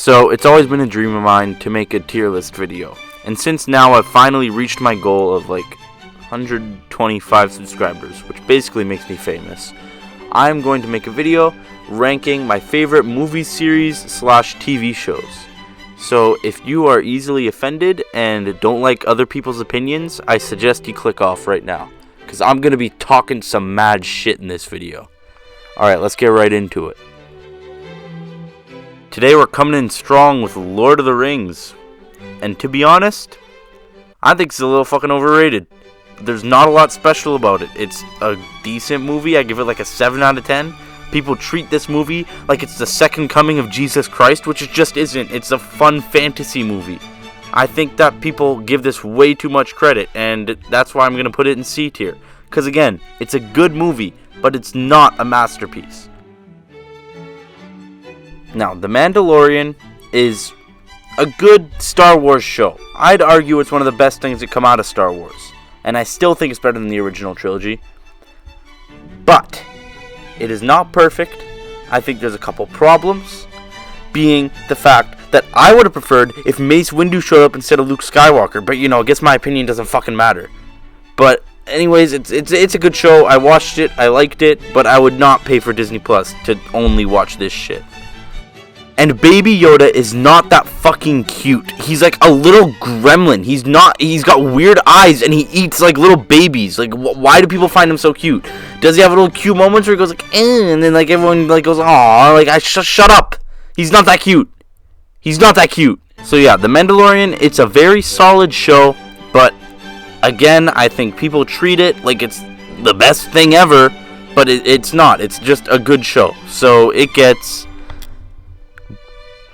So it's always been a dream of mine to make a tier list video. And since now I've finally reached my goal of like 125 subscribers, which basically makes me famous, I'm going to make a video ranking my favorite movie series / TV shows. So if you are easily offended and don't like other people's opinions, I suggest you click off right now, because I'm going to be talking some mad shit in this video. Alright, let's get right into it. Today we're coming in strong with Lord of the Rings. And to be honest, I think it's a little fucking overrated. There's not a lot special about it. It's a decent movie. I give it like a 7 out of 10. People treat this movie like it's the second coming of Jesus Christ, which it just isn't. It's a fun fantasy movie. I think that people give this way too much credit, and that's why I'm going to put it in C tier. Because again, it's a good movie, but it's not a masterpiece. Now, The Mandalorian is a good Star Wars show. I'd argue it's one of the best things that come out of Star Wars. And I still think it's better than the original trilogy. But it is not perfect. I think there's a couple problems. Being the fact that I would have preferred if Mace Windu showed up instead of Luke Skywalker. But, I guess my opinion doesn't fucking matter. But anyways, it's a good show. I watched it. I liked it. But I would not pay for Disney Plus to only watch this shit. And Baby Yoda is not that fucking cute. He's like a little gremlin. He's got weird eyes and he eats like little babies. Like, why do people find him so cute? Does he have little cute moments where he goes like, and then like everyone like goes, aw, like, shut up. He's not that cute. He's not that cute. So yeah, The Mandalorian, it's a very solid show. But again, I think people treat it like it's the best thing ever. But it's not. It's just a good show. So it gets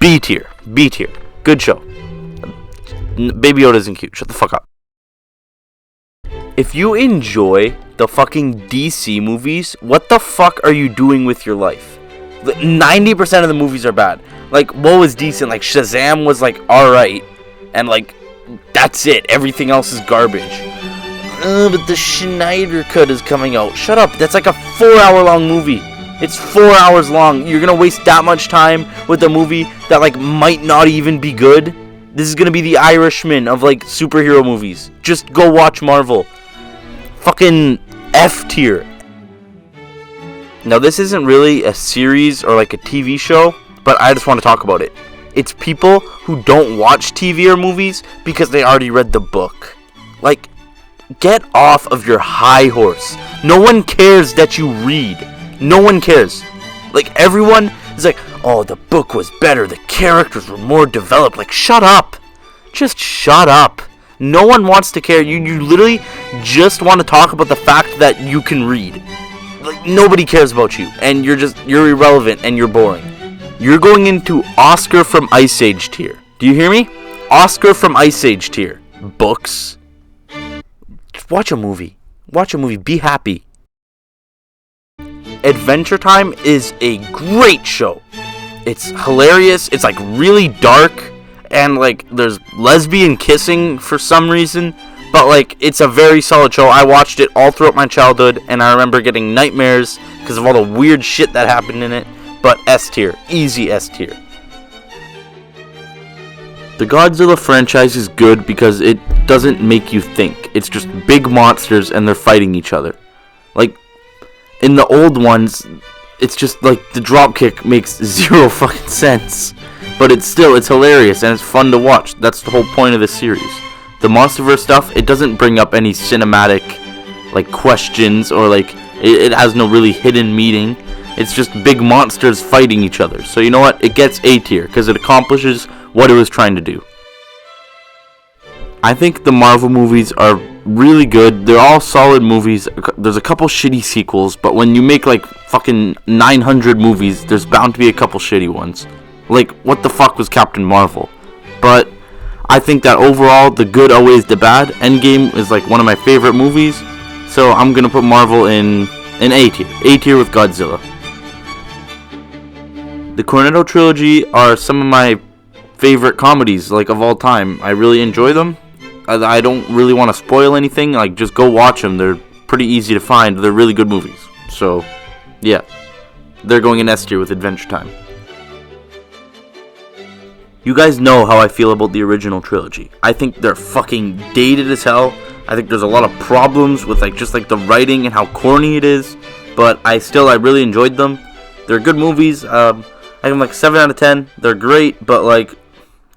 B tier. B tier. Good show. Baby Yoda isn't cute. Shut the fuck up. If you enjoy the fucking DC movies, what the fuck are you doing with your life? 90% of the movies are bad. Like, what was decent? Like, Shazam was, like, alright. And, like, that's it. Everything else is garbage. But the Schneider Cut is coming out. Shut up. That's like a 4-hour-long movie. It's 4 hours long. You're gonna waste that much time with a movie that, like, might not even be good? This is gonna be the Irishman of, like, superhero movies. Just go watch Marvel. Fucking F tier. Now, this isn't really a series or, like, a TV show, but I just want to talk about it. It's people who don't watch TV or movies because they already read the book. Like, get off of your high horse. No one cares that you read. No one cares. Like, everyone is like, oh, the book was better. The characters were more developed. Like, shut up. Just shut up. No one wants to care. You literally just want to talk about the fact that you can read. Like, nobody cares about you. And you're irrelevant and you're boring. You're going into Oscar from Ice Age tier. Do you hear me? Oscar from Ice Age tier. Books. Just watch a movie. Watch a movie. Be happy. Adventure Time is a great show. It's hilarious. It's like really dark. And like there's lesbian kissing for some reason. But like it's a very solid show. I watched it all throughout my childhood. And I remember getting nightmares because of all the weird shit that happened in it. But S tier. Easy S tier. The Godzilla franchise is good because it doesn't make you think. It's just big monsters and they're fighting each other. Like, in the old ones, it's just like the dropkick makes zero fucking sense. But it's hilarious and it's fun to watch. That's the whole point of this series. The MonsterVerse stuff, it doesn't bring up any cinematic like questions or like it has no really hidden meaning. It's just big monsters fighting each other. So you know what? It gets A tier because it accomplishes what it was trying to do. I think the Marvel movies are really good. They're all solid movies. There's a couple shitty sequels, but when you make like fucking 900 movies, there's bound to be a couple shitty ones. Like, what the fuck was Captain Marvel? But I think that overall, the good outweighs the bad. Endgame is like one of my favorite movies, so I'm gonna put Marvel in A tier. A tier with Godzilla. The Cornetto trilogy are some of my favorite comedies, like, of all time. I really enjoy them. I don't really want to spoil anything. Like, just go watch them. They're pretty easy to find. They're really good movies. So, yeah. They're going in S tier with Adventure Time. You guys know how I feel about the original trilogy. I think they're fucking dated as hell. I think there's a lot of problems with just the writing and how corny it is. But I really enjoyed them. They're good movies. I give them 7 out of 10. They're great, but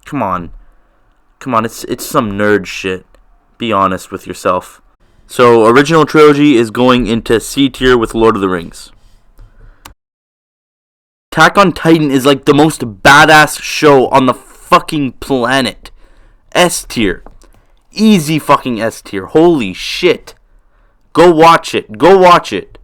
come on. Come on, it's some nerd shit. Be honest with yourself. So, original trilogy is going into C tier with Lord of the Rings. Attack on Titan is the most badass show on the fucking planet. S tier. Easy fucking S tier. Holy shit. Go watch it. Go watch it.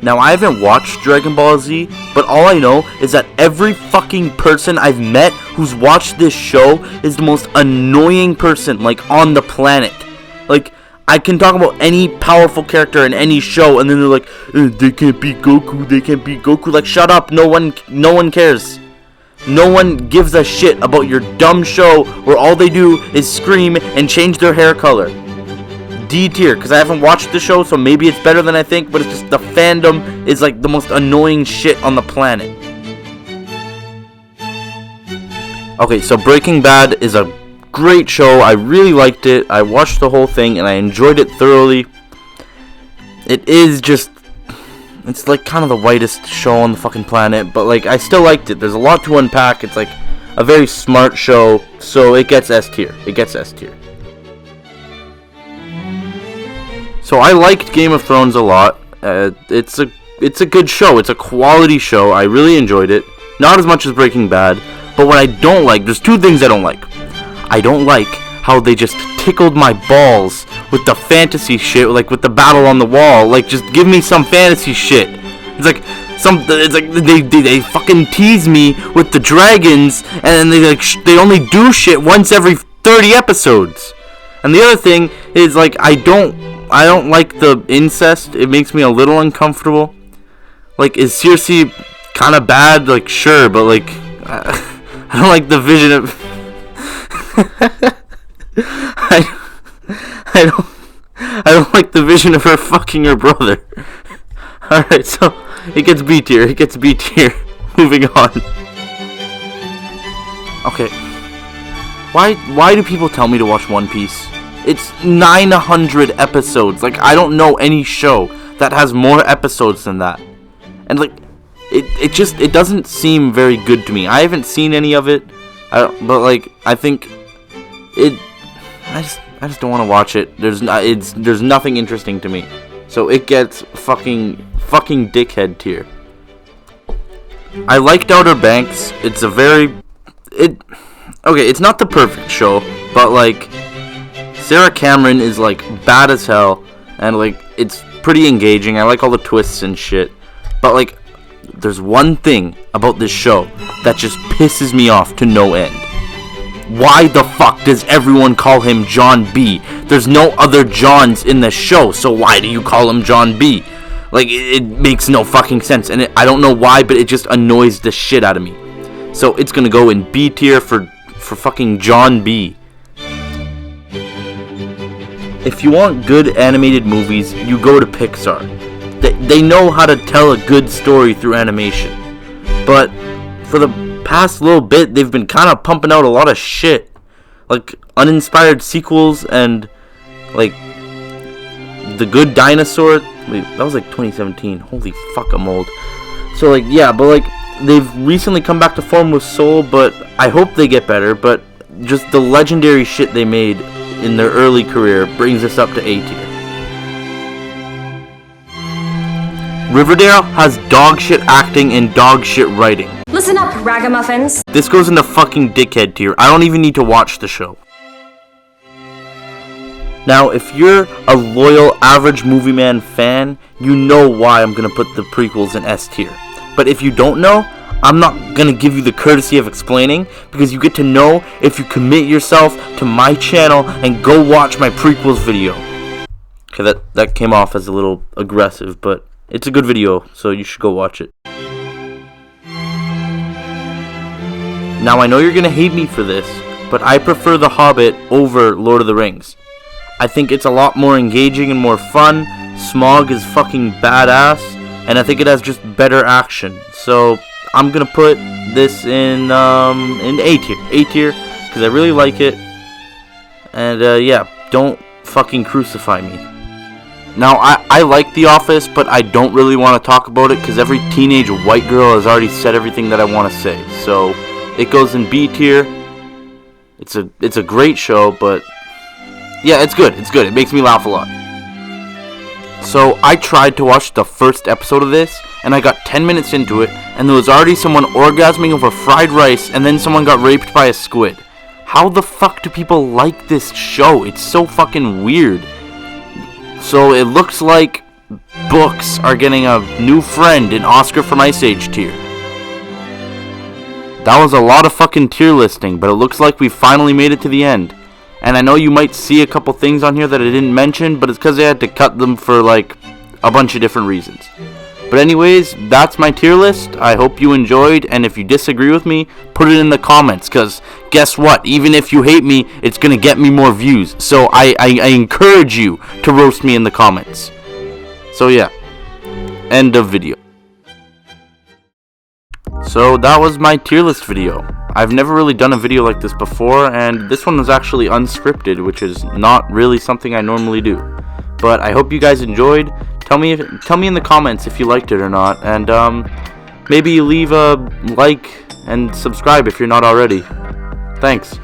Now, I haven't watched Dragon Ball Z, but all I know is that every fucking person I've met who's watched this show is the most annoying person, on the planet. I can talk about any powerful character in any show, and then they're like, they can't beat Goku, they can't beat Goku. Shut up, no one cares. No one gives a shit about your dumb show where all they do is scream and change their hair color. D tier, because I haven't watched the show, so maybe it's better than I think, but it's just the fandom is the most annoying shit on the planet. Okay, so Breaking Bad is a great show. I really liked it. I watched the whole thing and I enjoyed it thoroughly. It is just, it's kind of the whitest show on the fucking planet, but I still liked it. There's a lot to unpack. It's a very smart show, so it gets S tier. It gets S tier. So I liked Game of Thrones a lot. It's a good show. It's a quality show. I really enjoyed it. Not as much as Breaking Bad. But what I don't like, there's two things I don't like. I don't like how they just tickled my balls with the fantasy shit, with the battle on the wall. Just give me some fantasy shit. They fucking tease me with the dragons, and then they only do shit once every 30 episodes. And the other thing is I don't like the incest. It makes me a little uncomfortable. Is Cersei kind of bad? Sure, but I don't like the vision of. I don't like the vision of her fucking her brother. All right, so it gets B tier. It gets B tier. Moving on. Okay. Why do people tell me to watch One Piece? It's 900 episodes. I don't know any show that has more episodes than that. And it doesn't seem very good to me. I haven't seen any of it. I think I just don't want to watch it. There's nothing interesting to me. So it gets fucking dickhead tier. I liked Outer Banks. It's it's not the perfect show, but Sarah Cameron is bad as hell, and it's pretty engaging. I like all the twists and shit. But there's one thing about this show that just pisses me off to no end. Why the fuck does everyone call him John B? There's no other Johns in the show, so why do you call him John B? It makes no fucking sense, and I don't know why, but it just annoys the shit out of me. So it's gonna go in B tier for fucking John B. If you want good animated movies, you go to Pixar. They know how to tell a good story through animation. But for the past little bit, they've been kind of pumping out a lot of shit. Uninspired sequels and, The Good Dinosaur. Wait, that was 2017. Holy fuck, I'm old. So, yeah, but, they've recently come back to form with Soul, but I hope they get better. But just the legendary shit they made in their early career brings us up to A tier. Riverdale has dog shit acting and dog shit writing. Listen up, ragamuffins. This goes into fucking dickhead tier. I don't even need to watch the show. Now, if you're a loyal Average Movie Man fan, you know why I'm gonna put the prequels in S tier. But if you don't know, I'm not gonna give you the courtesy of explaining, because you get to know if you commit yourself to my channel and go watch my prequels video. Okay, that came off as a little aggressive, but it's a good video, so you should go watch it. Now, I know you're gonna hate me for this, but I prefer The Hobbit over Lord of the Rings. I think it's a lot more engaging and more fun. Smaug is fucking badass, and I think it has just better action. So I'm gonna put this in A tier. A tier, because I really like it. And yeah, don't fucking crucify me. Now, I like The Office, but I don't really want to talk about it because every teenage white girl has already said everything that I want to say. So, it goes in B tier. It's a great show, but yeah, it's good. It's good. It makes me laugh a lot. So, I tried to watch the first episode of this, and I got 10 minutes into it, and there was already someone orgasming over fried rice, and then someone got raped by a squid. How the fuck do people like this show? It's so fucking weird. So it looks like books are getting a new friend in Oscar from Ice Age tier. That was a lot of fucking tier listing, but it looks like we finally made it to the end. And I know you might see a couple things on here that I didn't mention, but it's because I had to cut them for like a bunch of different reasons. But anyways, that's my tier list. I hope you enjoyed, and if you disagree with me, put it in the comments, because guess what? Even if you hate me, it's going to get me more views. So I encourage you to roast me in the comments. So yeah, end of video. So that was my tier list video. I've never really done a video like this before, and this one was actually unscripted, which is not really something I normally do. But I hope you guys enjoyed. Tell me in the comments if you liked it or not, and maybe leave a like and subscribe if you're not already. Thanks.